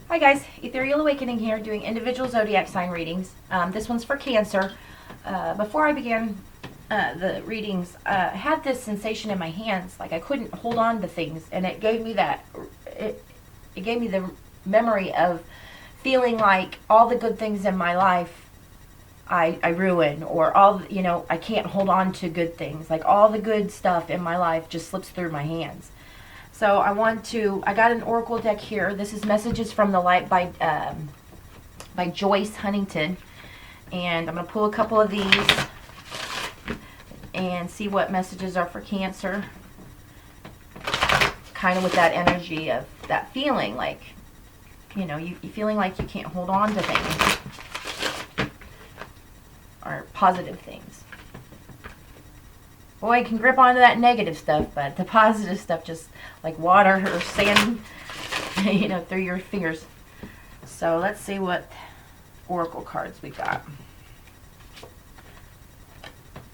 Hi guys, Ethereal Awakening here, doing individual zodiac sign readings. This one's for Cancer. Before I began the readings, I had this sensation in my hands, like I couldn't hold on to things, and it gave me it gave me the memory of feeling like all the good things in my life I ruin, or I can't hold on to good things, like all the good stuff in my life just slips through my hands. So I got an oracle deck here. This is Messages from the Light by Joyce Huntington. And I'm going to pull a couple of these and see what messages are for Cancer. Kind of with that energy of that feeling like, you feeling like you can't hold on to things. Or positive things. Boy, you can grip onto that negative stuff, but the positive stuff just like water or sand, through your fingers. So let's see what oracle cards we got.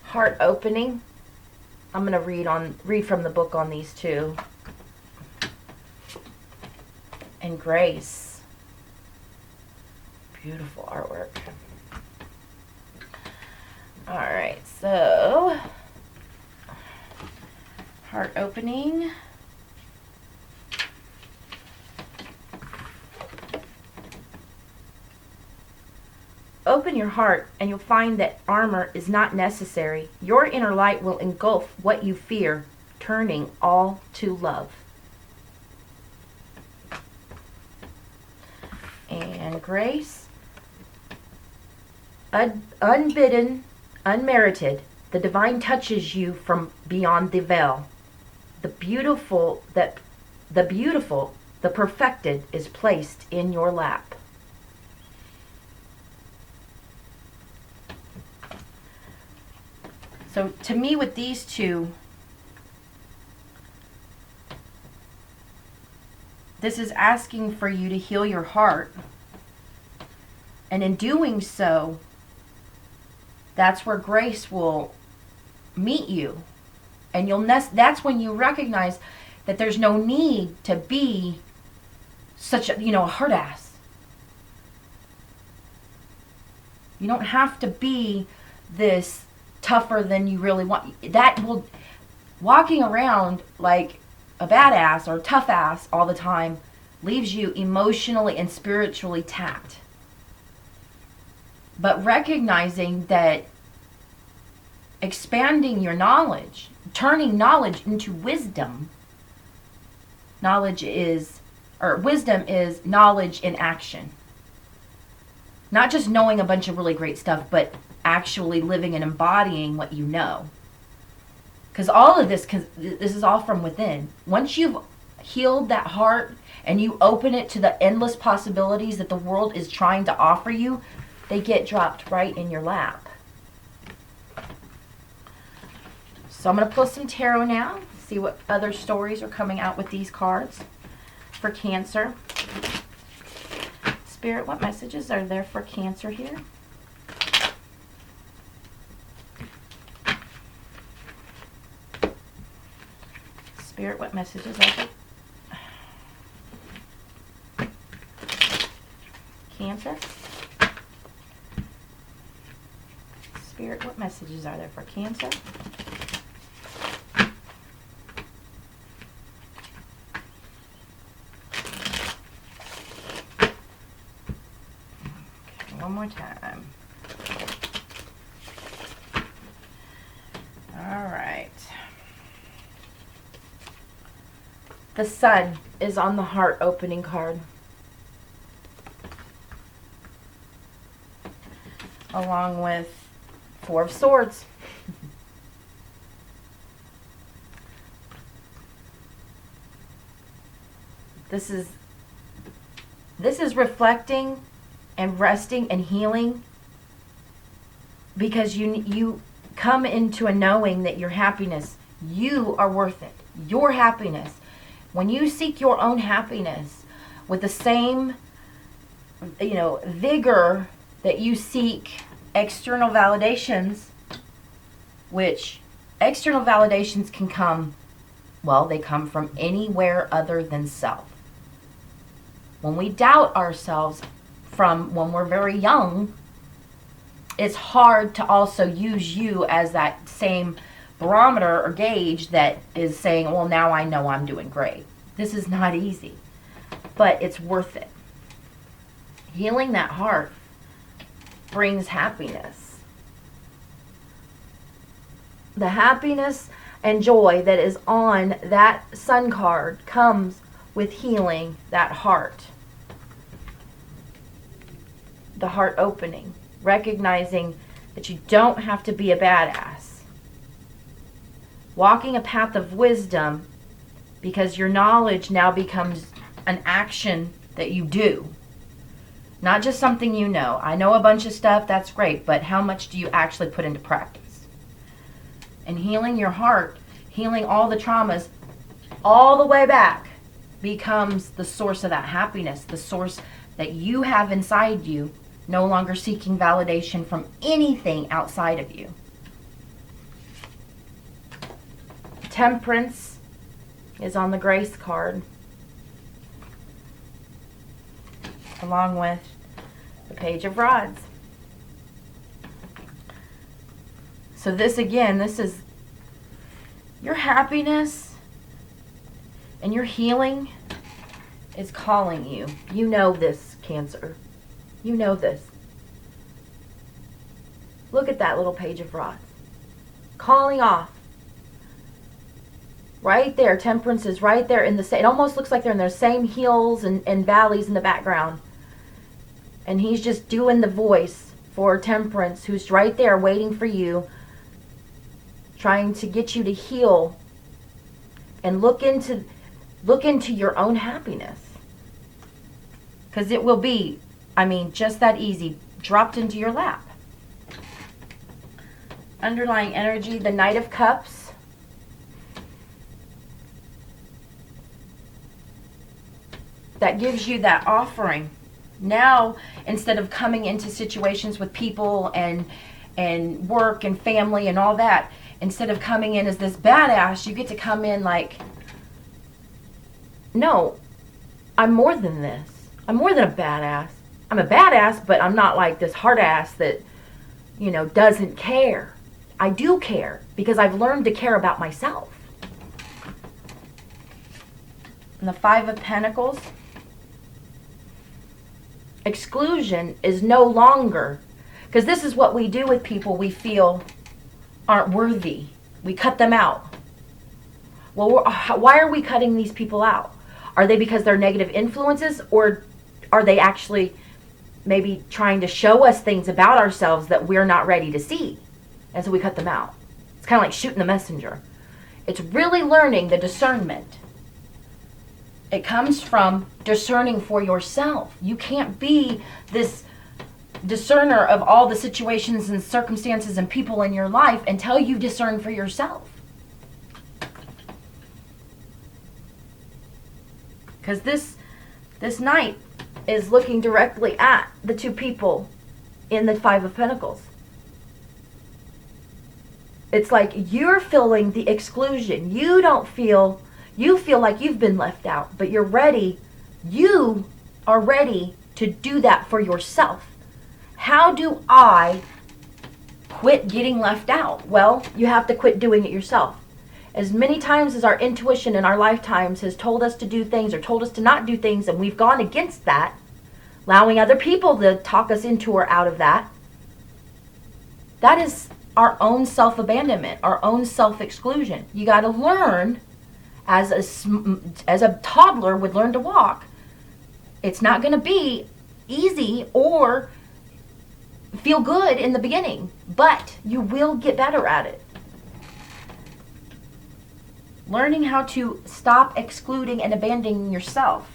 Heart opening. I'm gonna read from the book on these two. And grace. Beautiful artwork. All right, so heart opening. Open your heart and you'll find that armor is not necessary. Your inner light will engulf what you fear, turning all to love. And grace. Unbidden, unmerited, the divine touches you from beyond the veil. The beautiful, the perfected is placed in your lap. So to me, with these two, this is asking for you to heal your heart. And in doing so, that's where grace will meet you. And that's when you recognize that there's no need to be such a hard ass. You don't have to be this tougher than you really want. Walking around like a badass or tough ass all the time leaves you emotionally and spiritually tapped. But recognizing that expanding your knowledge, turning knowledge into wisdom, wisdom is knowledge in action. Not just knowing a bunch of really great stuff, but actually living and embodying what you know. Because all of this is all from within. Once you've healed that heart and you open it to the endless possibilities that the world is trying to offer you, they get dropped right in your lap. So I'm going to pull some tarot now, see what other stories are coming out with these cards for Cancer. Spirit, what messages are there for Cancer here? Spirit, what messages are there? Cancer. Spirit, what messages are there for Cancer? Okay, one more time. All right. The Sun is on the heart opening card. Along with Four of Swords. This is reflecting and resting and healing, because you come into a knowing that your happiness, you are worth it. Your happiness. When you seek your own happiness with the same, vigor that you seek external validations, which external validations can come, they come from anywhere other than self. When we doubt ourselves from when we're very young, it's hard to also use you as that same barometer or gauge that is saying, well, now I know I'm doing great. This is not easy, but it's worth it. Healing that heart brings happiness. The happiness and joy that is on that sun card comes with healing that heart. The heart opening, recognizing that you don't have to be a badass. Walking a path of wisdom because your knowledge now becomes an action that you do. Not just something you know. I know a bunch of stuff, that's great, but how much do you actually put into practice? And healing your heart, healing all the traumas all the way back becomes the source of that happiness, the source that you have inside you, no longer seeking validation from anything outside of you. Temperance is on the grace card, along with the Page of Rods. So this again, this is your happiness and your healing is calling you. You know this, Cancer. You know this. Look at that little Page of Rods. Calling off. Right there, Temperance is right there in the same, it almost looks like they're in their same hills and valleys in the background. And he's just doing the voice for Temperance, who's right there waiting for you, trying to get you to heal and look into your own happiness. Because it will be, just that easy, dropped into your lap. Underlying energy, the Knight of Cups. That gives you that offering. Now, instead of coming into situations with people and work and family and all that, instead of coming in as this badass, you get to come in like, no, I'm more than this. I'm more than a badass. I'm a badass, but I'm not like this hard ass that, doesn't care. I do care because I've learned to care about myself. And the Five of Pentacles. Exclusion is no longer, because this is what we do with people we feel aren't worthy. We cut them out. Well, why are we cutting these people out? Are they because they're negative influences, or are they actually maybe trying to show us things about ourselves that we're not ready to see? And so we cut them out. It's kind of like shooting the messenger. It's really learning the discernment. It comes from discerning for yourself. You can't be this discerner of all the situations and circumstances and people in your life until you discern for yourself. Because this Knight is looking directly at the two people in the Five of Pentacles. It's like you're feeling the exclusion. You feel like you've been left out, but you're ready. You are ready to do that for yourself. How do I quit getting left out? Well, you have to quit doing it yourself. As many times as our intuition in our lifetimes has told us to do things or told us to not do things, and we've gone against that, allowing other people to talk us into or out of that, that is our own self-abandonment, our own self-exclusion. You got to learn, as a toddler would learn to walk. It's not going to be easy or feel good in the beginning, but you will get better at it. Learning how to stop excluding and abandoning yourself.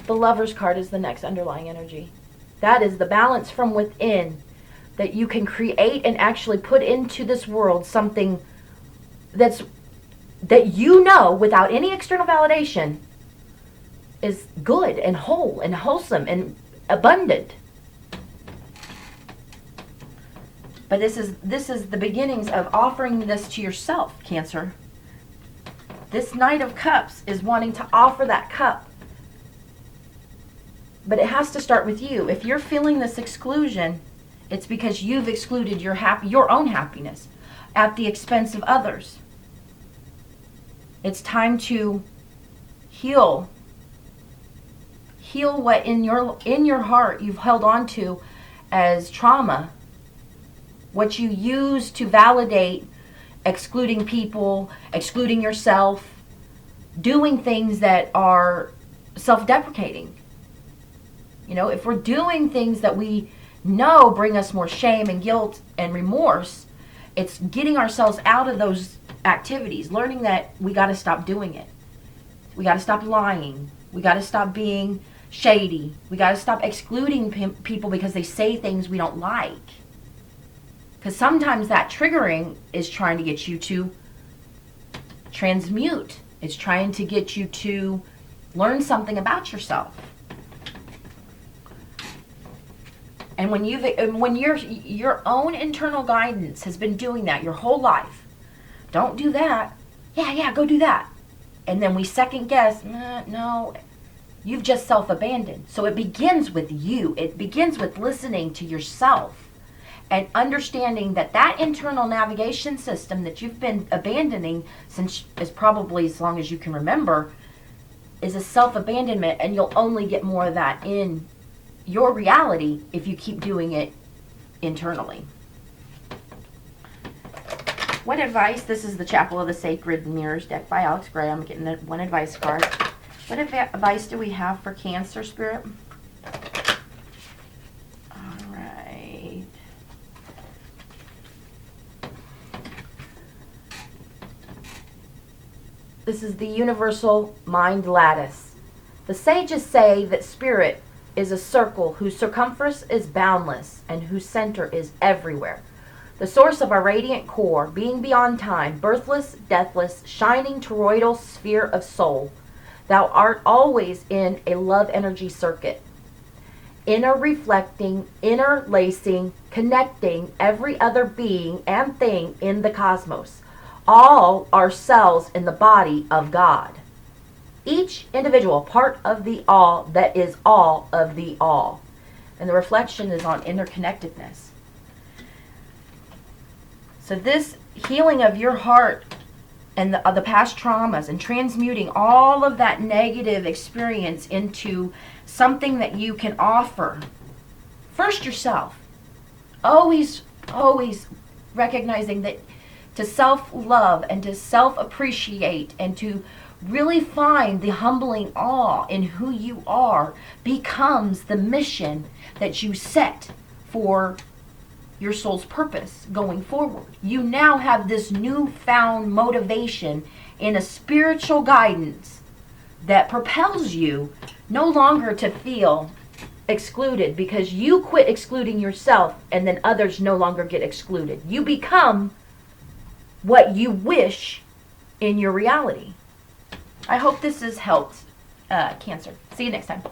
The Lover's card is the next underlying energy. That is the balance from within, that you can create and actually put into this world something that without any external validation is good and whole and wholesome and abundant. But this is the beginnings of offering this to yourself, Cancer. This Knight of Cups is wanting to offer that cup But it has to start with you. If you're feeling this exclusion, it's because you've excluded your own happiness at the expense of others. It's time to heal. Heal what in your heart you've held on to as trauma. What you use to validate excluding people, excluding yourself, doing things that are self-deprecating. You know, if we're doing things that we know bring us more shame and guilt and remorse, it's getting ourselves out of those activities, learning that we got to stop doing it. We got to stop lying. We got to stop being shady. We got to stop excluding people because they say things we don't like. Because sometimes that triggering is trying to get you to transmute. It's trying to get you to learn something about yourself. And when your own internal guidance has been doing that your whole life, don't do that. Yeah, go do that. And then we second guess, no, you've just self-abandoned. So it begins with you. It begins with listening to yourself and understanding that internal navigation system that you've been abandoning since is probably as long as you can remember is a self-abandonment, and you'll only get more of that in your reality if you keep doing it internally. What advice? This is the Chapel of the Sacred Mirrors deck by Alex Gray. I'm getting one advice card. What advice do we have for Cancer Spirit? All right. This is the Universal Mind Lattice. The sages say that spirit is a circle whose circumference is boundless and whose center is everywhere. The source of our radiant core, being beyond time, birthless, deathless, shining toroidal sphere of soul. Thou art always in a love energy circuit. Inner reflecting, interlacing, connecting every other being and thing in the cosmos. All are cells in the body of God. Each individual part of the all that is all of the all. And the reflection is on interconnectedness. So this healing of your heart and the past traumas and transmuting all of that negative experience into something that you can offer. First yourself. Always recognizing that to self-love and to self-appreciate and to really find the humbling awe in who you are becomes the mission that you set for your soul's purpose going forward. You now have this newfound motivation in a spiritual guidance that propels you no longer to feel excluded because you quit excluding yourself and then others no longer get excluded. You become what you wish in your reality. I hope this has helped, Cancer. See you next time.